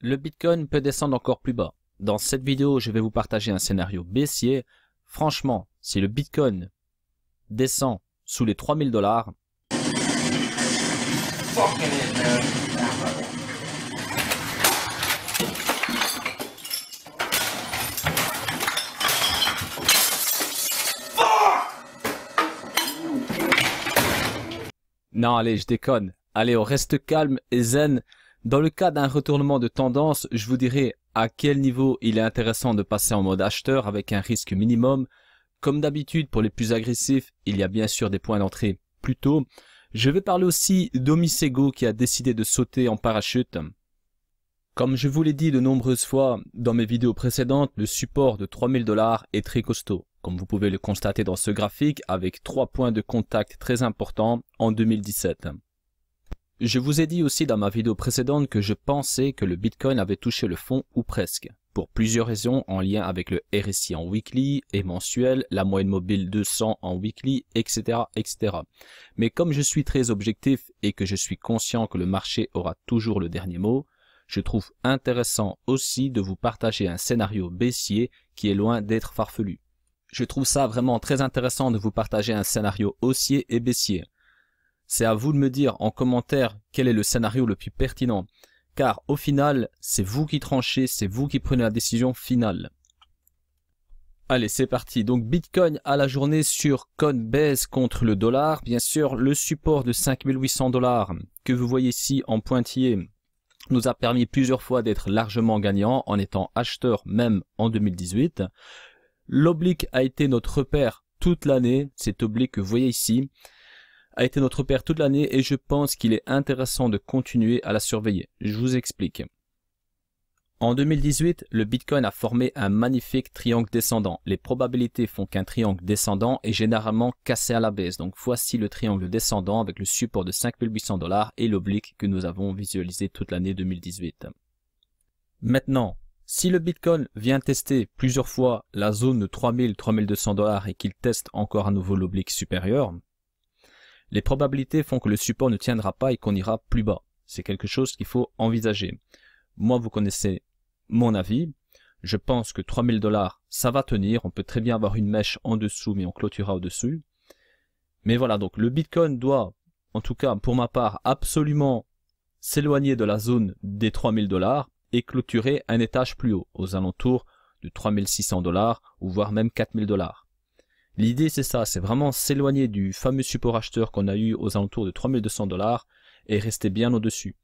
Le Bitcoin peut descendre encore plus bas. Dans cette vidéo, je vais vous partager un scénario baissier. Franchement, si le Bitcoin descend sous les 3000 $, non, allez, je déconne. Allez, on reste calme et zen. Dans le cas d'un retournement de tendance, je vous dirai à quel niveau il est intéressant de passer en mode acheteur avec un risque minimum. Comme d'habitude, pour les plus agressifs, il y a bien sûr des points d'entrée plus tôt. Je vais parler aussi d'Omisego qui a décidé de sauter en parachute. Comme je vous l'ai dit de nombreuses fois dans mes vidéos précédentes, le support de 3000 $ est très costaud. Comme vous pouvez le constater dans ce graphique, avec 3 points de contact très importants en 2017. Je vous ai dit aussi dans ma vidéo précédente que je pensais que le Bitcoin avait touché le fond ou presque, pour plusieurs raisons en lien avec le RSI en weekly et mensuel, la moyenne mobile 200 en weekly, etc., etc. Mais comme je suis très objectif et que je suis conscient que le marché aura toujours le dernier mot, je trouve intéressant aussi de vous partager un scénario baissier qui est loin d'être farfelu. Je trouve ça vraiment très intéressant de vous partager un scénario haussier et baissier. C'est à vous de me dire en commentaire quel est le scénario le plus pertinent, car au final, c'est vous qui tranchez, c'est vous qui prenez la décision finale. Allez, c'est parti. Donc Bitcoin à la journée sur Coinbase contre le dollar. Bien sûr, le support de 5800 $ que vous voyez ici en pointillé nous a permis plusieurs fois d'être largement gagnant en étant acheteur même en 2018. L'oblique a été notre repère toute l'année, cet oblique que vous voyez ici, a été notre repère toute l'année et je pense qu'il est intéressant de continuer à la surveiller. Je vous explique. En 2018, le Bitcoin a formé un magnifique triangle descendant. Les probabilités font qu'un triangle descendant est généralement cassé à la baisse. Donc voici le triangle descendant avec le support de 5800 $ et l'oblique que nous avons visualisé toute l'année 2018. Maintenant, si le Bitcoin vient tester plusieurs fois la zone de 3000-3200 $ et qu'il teste encore à nouveau l'oblique supérieur, les probabilités font que le support ne tiendra pas et qu'on ira plus bas. C'est quelque chose qu'il faut envisager. Moi, vous connaissez mon avis. Je pense que 3000 $, ça va tenir. On peut très bien avoir une mèche en dessous, mais on clôturera au-dessus. Mais voilà, donc le Bitcoin doit, en tout cas pour ma part, absolument s'éloigner de la zone des 3000 $ et clôturer un étage plus haut, aux alentours de 3600 $ ou voire même 4000 $. L'idée c'est ça, c'est vraiment s'éloigner du fameux support acheteur qu'on a eu aux alentours de 3200 $ et rester bien au-dessus.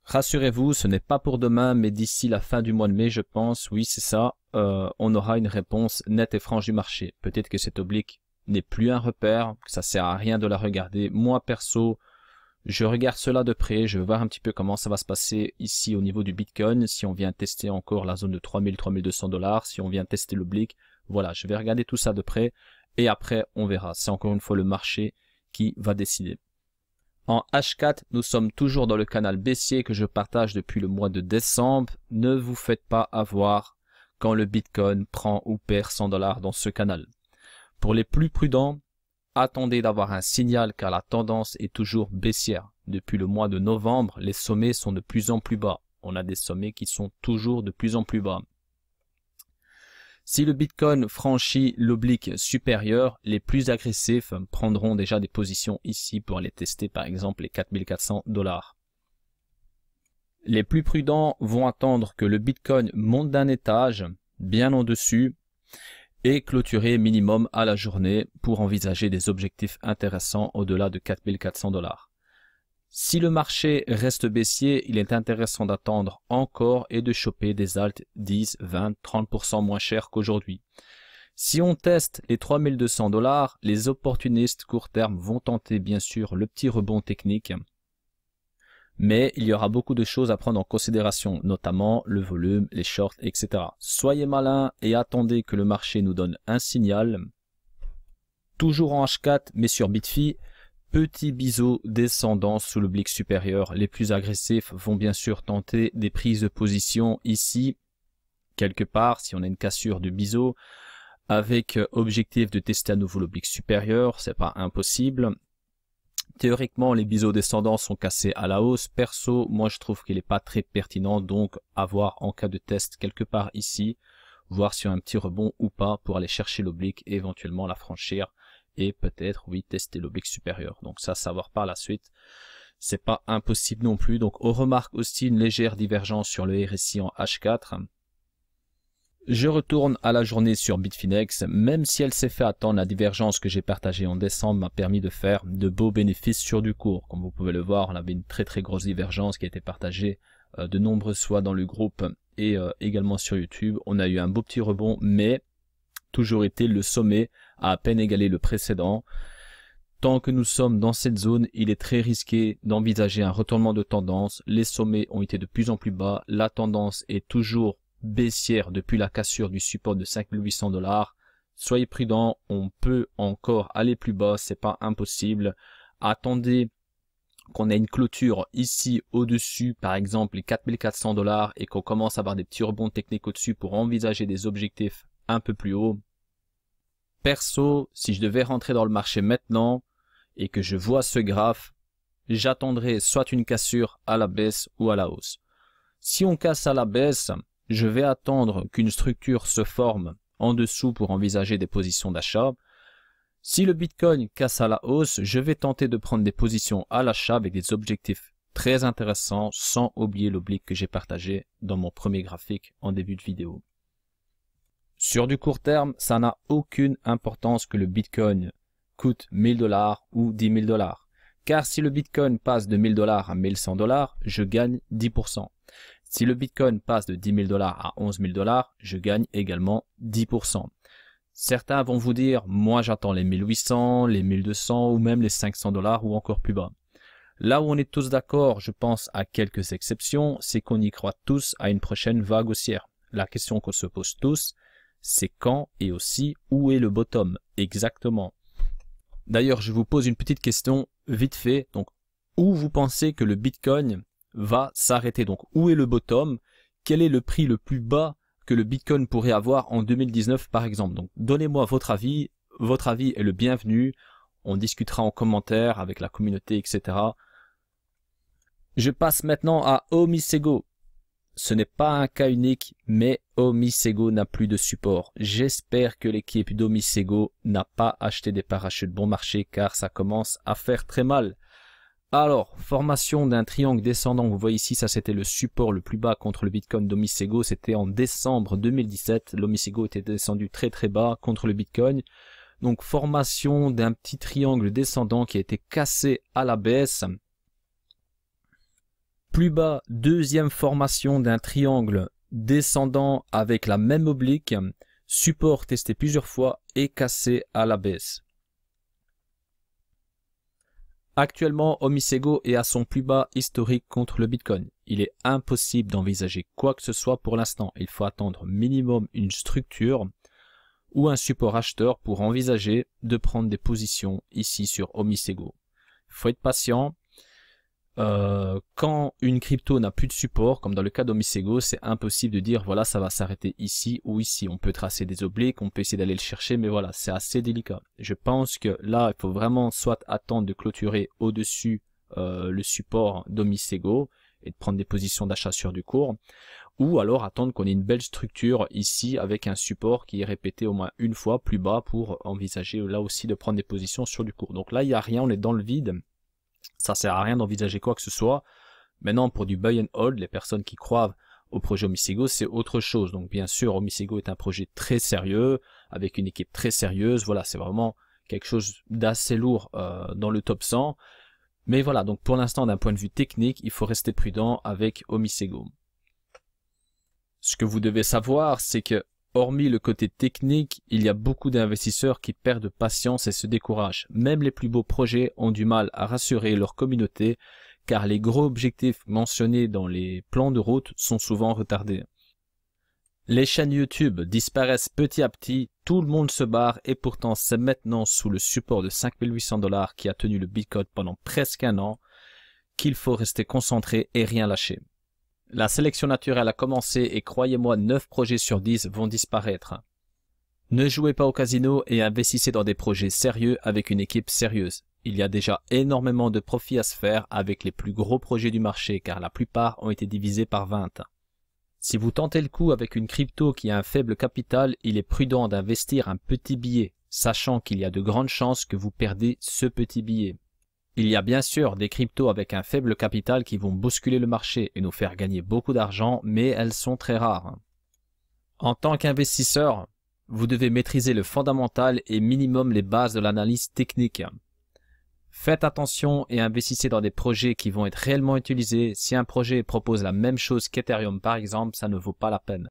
Rassurez-vous, ce n'est pas pour demain, mais d'ici la fin du mois de mai, je pense, oui c'est ça, on aura une réponse nette et franche du marché. Peut-être que cette oblique n'est plus un repère, que ça sert à rien de la regarder. Moi perso, je regarde cela de près, je vais voir un petit peu comment ça va se passer ici au niveau du Bitcoin, si on vient tester encore la zone de 3000-3200 $, si on vient tester l'oblique. Voilà, je vais regarder tout ça de près et après on verra. C'est encore une fois le marché qui va décider. En H4, nous sommes toujours dans le canal baissier que je partage depuis le mois de décembre. Ne vous faites pas avoir quand le Bitcoin prend ou perd 100 $ dans ce canal. Pour les plus prudents, attendez d'avoir un signal car la tendance est toujours baissière. Depuis le mois de novembre, les sommets sont de plus en plus bas. On a des sommets qui sont toujours de plus en plus bas. Si le Bitcoin franchit l'oblique supérieur, les plus agressifs prendront déjà des positions ici pour aller tester par exemple les 4400 $. Les plus prudents vont attendre que le Bitcoin monte d'un étage, bien en dessus, et clôturer minimum à la journée pour envisager des objectifs intéressants au-delà de 4400 $. Si le marché reste baissier, il est intéressant d'attendre encore et de choper des alts 10, 20, 30% moins chers qu'aujourd'hui. Si on teste les 3200 $, les opportunistes court terme vont tenter bien sûr le petit rebond technique. Mais il y aura beaucoup de choses à prendre en considération, notamment le volume, les shorts, etc. Soyez malins et attendez que le marché nous donne un signal. Toujours en H4, mais sur Bitfi. Petit biseau descendant sous l'oblique supérieur. Les plus agressifs vont bien sûr tenter des prises de position ici, quelque part, si on a une cassure du biseau, avec objectif de tester à nouveau l'oblique supérieur, c'est pas impossible. Théoriquement, les biseaux descendants sont cassés à la hausse. Perso, moi je trouve qu'il n'est pas très pertinent, donc à voir en cas de test quelque part ici, voir sur un petit rebond ou pas pour aller chercher l'oblique et éventuellement la franchir et peut-être, oui, tester l'oblique supérieur. Donc ça, savoir par la suite. C'est pas impossible non plus. Donc on remarque aussi une légère divergence sur le RSI en H4. Je retourne à la journée sur Bitfinex, même si elle s'est fait attendre, la divergence que j'ai partagée en décembre m'a permis de faire de beaux bénéfices sur du court. Comme vous pouvez le voir, on avait une très grosse divergence qui a été partagée de nombreuses fois dans le groupe et également sur YouTube. On a eu un beau petit rebond, mais toujours été le sommet a à peine égalé le précédent. Tant que nous sommes dans cette zone, il est très risqué d'envisager un retournement de tendance. Les sommets ont été de plus en plus bas, la tendance est toujours baissière depuis la cassure du support de 5800 $. Soyez prudents, on peut encore aller plus bas, c'est pas impossible. Attendez qu'on ait une clôture ici au-dessus, par exemple les 4400 $, et qu'on commence à avoir des petits rebonds techniques au-dessus pour envisager des objectifs un peu plus hauts. Perso, si je devais rentrer dans le marché maintenant et que je vois ce graphe, j'attendrai soit une cassure à la baisse ou à la hausse. Si on casse à la baisse, je vais attendre qu'une structure se forme en dessous pour envisager des positions d'achat. Si le Bitcoin casse à la hausse, je vais tenter de prendre des positions à l'achat avec des objectifs très intéressants sans oublier l'oblique que j'ai partagé dans mon premier graphique en début de vidéo. Sur du court terme, ça n'a aucune importance que le Bitcoin coûte 1000 $ ou 10 000 $. Car si le Bitcoin passe de 1000 $ à 1100 $, je gagne 10%. Si le Bitcoin passe de 10 000 $ à 11 000 $, je gagne également 10%. Certains vont vous dire, moi j'attends les 1800, les 1200 ou même les 500 $ ou encore plus bas. Là où on est tous d'accord, je pense à quelques exceptions, c'est qu'on y croit tous à une prochaine vague haussière. La question qu'on se pose tous, c'est quand et aussi où est le bottom exactement. D'ailleurs, je vous pose une petite question vite fait. Donc, où vous pensez que le Bitcoin va s'arrêter? Donc, où est le bottom? Quel est le prix le plus bas que le Bitcoin pourrait avoir en 2019 par exemple? Donc, donnez-moi votre avis. Votre avis est le bienvenu. On discutera en commentaire avec la communauté, etc. Je passe maintenant à Omisego. Ce n'est pas un cas unique, mais Omisego n'a plus de support. J'espère que l'équipe d'Omisego n'a pas acheté des parachutes bon marché car ça commence à faire très mal. Alors, formation d'un triangle descendant, vous voyez ici, ça c'était le support le plus bas contre le Bitcoin d'Omisego, c'était en décembre 2017. L'Omisego était descendu très bas contre le Bitcoin. Donc, formation d'un petit triangle descendant qui a été cassé à la baisse. Plus bas, deuxième formation d'un triangle descendant avec la même oblique, support testé plusieurs fois et cassé à la baisse. Actuellement, Omisego est à son plus bas historique contre le Bitcoin. Il est impossible d'envisager quoi que ce soit pour l'instant. Il faut attendre minimum une structure ou un support acheteur pour envisager de prendre des positions ici sur Omisego. Il faut être patient. Quand une crypto n'a plus de support, comme dans le cas d'Omisego, c'est impossible de dire voilà ça va s'arrêter ici ou ici. On peut tracer des obliques, on peut essayer d'aller le chercher, mais voilà, c'est assez délicat. Je pense que là, il faut vraiment soit attendre de clôturer au-dessus le support d'Omisego et de prendre des positions d'achat sur du court, ou alors attendre qu'on ait une belle structure ici avec un support qui est répété au moins une fois plus bas pour envisager là aussi de prendre des positions sur du court. Donc là, il n'y a rien, on est dans le vide. Ça sert à rien d'envisager quoi que ce soit. Maintenant, pour du buy and hold, les personnes qui croient au projet Omisego, c'est autre chose. Donc bien sûr, Omisego est un projet très sérieux, avec une équipe très sérieuse. Voilà, c'est vraiment quelque chose d'assez lourd dans le top 100. Mais voilà, donc pour l'instant, d'un point de vue technique, il faut rester prudent avec Omisego. Ce que vous devez savoir, c'est que hormis le côté technique, il y a beaucoup d'investisseurs qui perdent patience et se découragent. Même les plus beaux projets ont du mal à rassurer leur communauté car les gros objectifs mentionnés dans les plans de route sont souvent retardés. Les chaînes YouTube disparaissent petit à petit, tout le monde se barre et pourtant c'est maintenant sous le support de 5800 $ qui a tenu le Bitcoin pendant presque un an qu'il faut rester concentré et rien lâcher. La sélection naturelle a commencé et croyez-moi, 9 projets sur 10 vont disparaître. Ne jouez pas au casino et investissez dans des projets sérieux avec une équipe sérieuse. Il y a déjà énormément de profits à se faire avec les plus gros projets du marché car la plupart ont été divisés par 20. Si vous tentez le coup avec une crypto qui a un faible capital, il est prudent d'investir un petit billet, sachant qu'il y a de grandes chances que vous perdez ce petit billet. Il y a bien sûr des cryptos avec un faible capital qui vont bousculer le marché et nous faire gagner beaucoup d'argent, mais elles sont très rares. En tant qu'investisseur, vous devez maîtriser le fondamental et minimum les bases de l'analyse technique. Faites attention et investissez dans des projets qui vont être réellement utilisés. Si un projet propose la même chose qu'Ethereum par exemple, ça ne vaut pas la peine.